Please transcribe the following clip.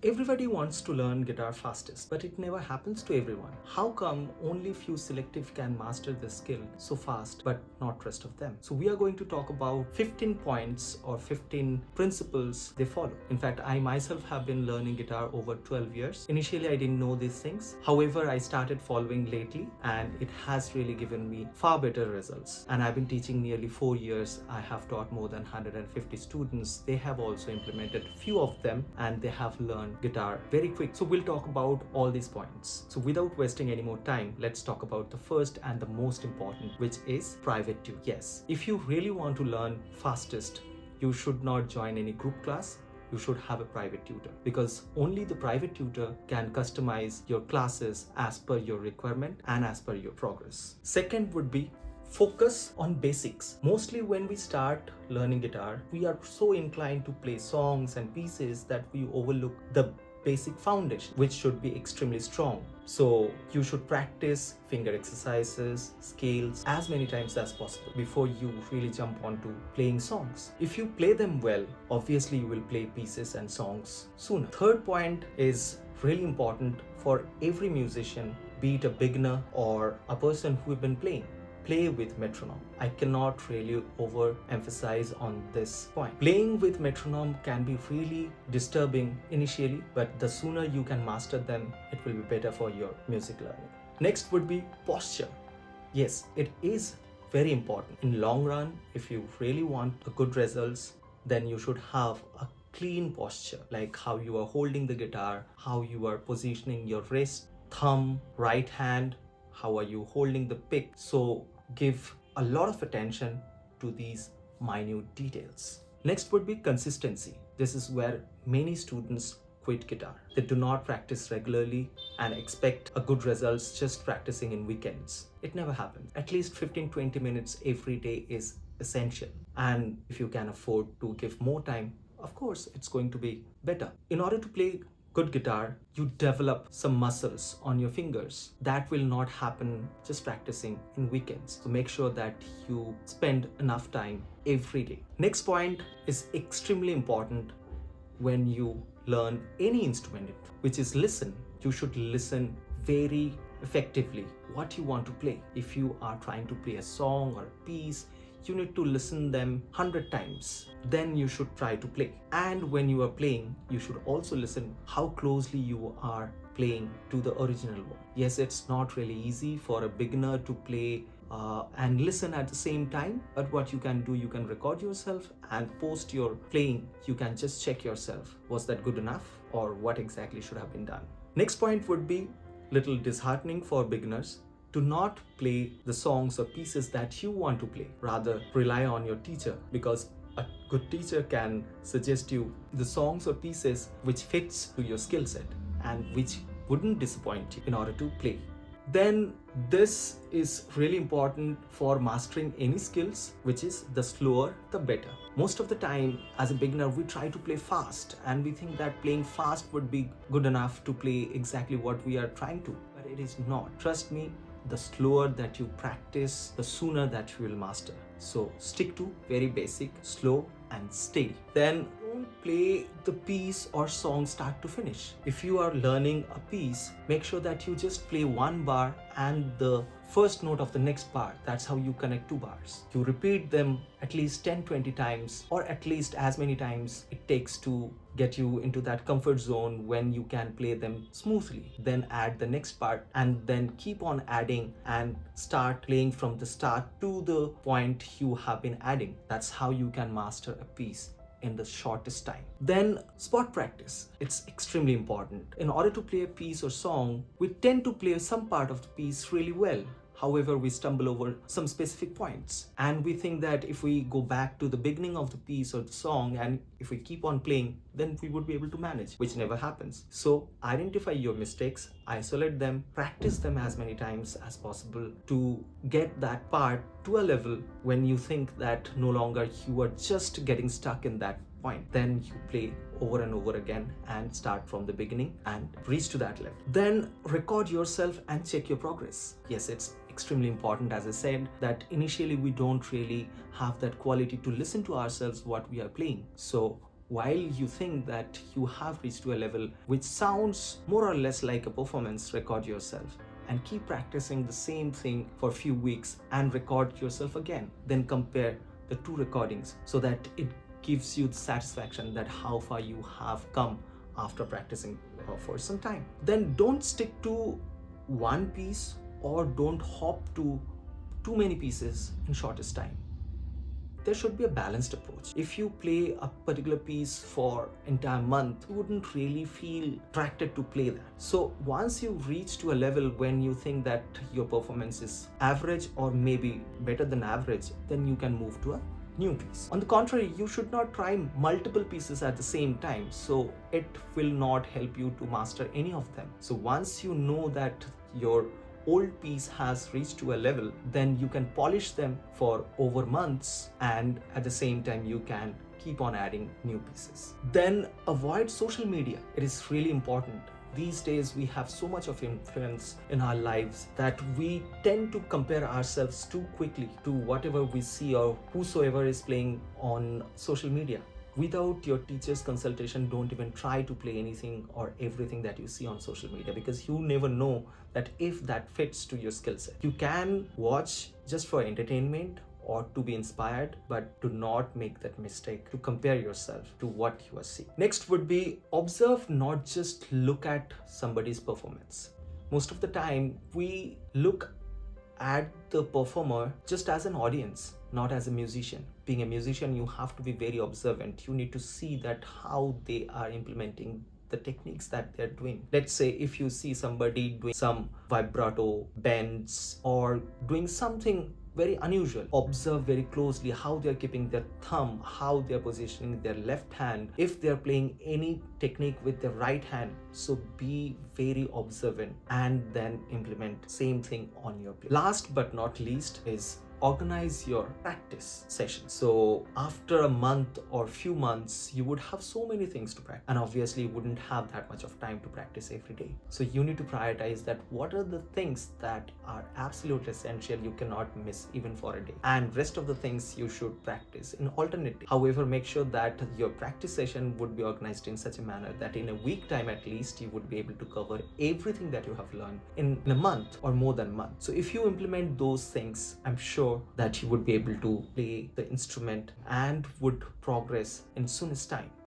Everybody wants to learn guitar fastest, but it never happens to everyone. How come only few selective can master this skill so fast, but not rest of them? So we are going to talk about 15 points or 15 principles they follow. In fact, I myself have been learning guitar over 12 years. Initially, I didn't know these things. However, I started following lately and it has really given me far better results. And I've been teaching nearly 4 years. I have taught more than 150 students. They have also implemented few of them and they have learned guitar very quick. So we'll talk about all these points. So without wasting any more time, let's talk about the first and the most important, which is private tutor. Yes, if you really want to learn fastest, you should not join any group class. You should have a private tutor, because only the private tutor can customize your classes as per your requirement and as per your progress. Second would be focus on basics. Mostly when we start learning guitar, we are so inclined to play songs and pieces that we overlook the basic foundation, which should be extremely strong. So you should practice finger exercises, scales as many times as possible before you really jump onto playing songs. If you play them well, obviously you will play pieces and songs sooner. Third point is really important for every musician, be it a beginner or a person who have been playing. Play with metronome. I cannot really overemphasize on this point. Playing with metronome can be really disturbing initially, but the sooner you can master them, it will be better for your music learning. Next would be posture. Yes, it is very important. In long run, if you really want a good results, then you should have a clean posture, like how you are holding the guitar, how you are positioning your wrist, thumb, right hand, how are you holding the pick. So give a lot of attention to these minute details. Next would be consistency. This is where many students quit guitar. They do not practice regularly and expect a good results just practicing in weekends. It never happens. At least 15-20 minutes every day is essential. And if you can afford to give more time, of course it's going to be better. In order to play good guitar, you develop some muscles on your fingers. That will not happen just practicing in weekends. So make sure that you spend enough time every day. Next point is extremely important when you learn any instrument, which is listen. You should listen very effectively what you want to play. If you are trying to play a song or a piece, you need to listen them 100 times. Then you should try to play. And when you are playing, you should also listen how closely you are playing to the original one. Yes, it's not really easy for a beginner to play and listen at the same time, but what you can do, you can record yourself and post your playing. You can just check yourself, was that good enough or what exactly should have been done. Next point would be little disheartening for beginners. Do not play the songs or pieces that you want to play. Rather, rely on your teacher, because a good teacher can suggest you the songs or pieces which fits to your skill set and which wouldn't disappoint you in order to play. Then this is really important for mastering any skills, which is the slower the better. Most of the time as a beginner, we try to play fast and we think that playing fast would be good enough to play exactly what we are trying to, but it is not. Trust me, the slower that you practice, the sooner that you will master. So stick to very basic, slow and steady. Then don't play the piece or song start to finish. If you are learning a piece, make sure that you just play one bar and the first note of the next bar. That's how you connect two bars. You repeat them at least 10-20 times, or at least as many times it takes to get you into that comfort zone when you can play them smoothly. Then add the next part and then keep on adding and start playing from the start to the point you have been adding. That's how you can master a piece in the shortest time. Then spot practice. It's extremely important. In order to play a piece or song, we tend to play some part of the piece really well. However, we stumble over some specific points and we think that if we go back to the beginning of the piece or the song and if we keep on playing, then we would be able to manage, which never happens. So identify your mistakes, isolate them, practice them as many times as possible to get that part to a level when you think that no longer you are just getting stuck in that point. Then you play over and over again and start from the beginning and reach to that level. Then record yourself and check your progress. Yes, it's extremely important, as I said, that initially we don't really have that quality to listen to ourselves what we are playing. So while you think that you have reached to a level which sounds more or less like a performance, record yourself and keep practicing the same thing for a few weeks and record yourself again. Then compare the two recordings so that it gives you the satisfaction that how far you have come after practicing for some time. Then don't stick to one piece or don't hop to too many pieces in shortest time. There should be a balanced approach. If you play a particular piece for entire month, you wouldn't really feel attracted to play that. So once you reach to a level when you think that your performance is average or maybe better than average, then you can move to a new piece. On the contrary, you should not try multiple pieces at the same time, so it will not help you to master any of them. So once you know that your old piece has reached to a level, then you can polish them for over months, and at the same time you can keep on adding new pieces. Then avoid social media. It is really important. These days we have so much of influence in our lives that we tend to compare ourselves too quickly to whatever we see or whosoever is playing on social media. Without your teacher's consultation, don't even try to play anything or everything that you see on social media, because you never know that if that fits to your skill set. You can watch just for entertainment or to be inspired, but do not make that mistake to compare yourself to what you are seeing. Next would be observe, not just look at somebody's performance. Most of the time we look at the performer just as an audience, not as a musician. Being a musician, you have to be very observant. You need to see that how they are implementing the techniques that they're doing. Let's say if you see somebody doing some vibrato bends or doing something very unusual, observe very closely how they're keeping their thumb, how they're positioning their left hand, if they're playing any technique with their right hand. So be very observant and then implement same thing on your play. Last but not least is organize your practice sessions. So after a month or few months, you would have so many things to practice, and obviously you wouldn't have that much of time to practice every day. So you need to prioritize that what are the things that are absolutely essential, you cannot miss even for a day, and rest of the things you should practice in alternate day. However, make sure that your practice session would be organized in such a manner that in a week time at least you would be able to cover everything that you have learned in a month or more than a month. So if you implement those things, I'm sure that you would be able to play the instrument and would progress in soonest time.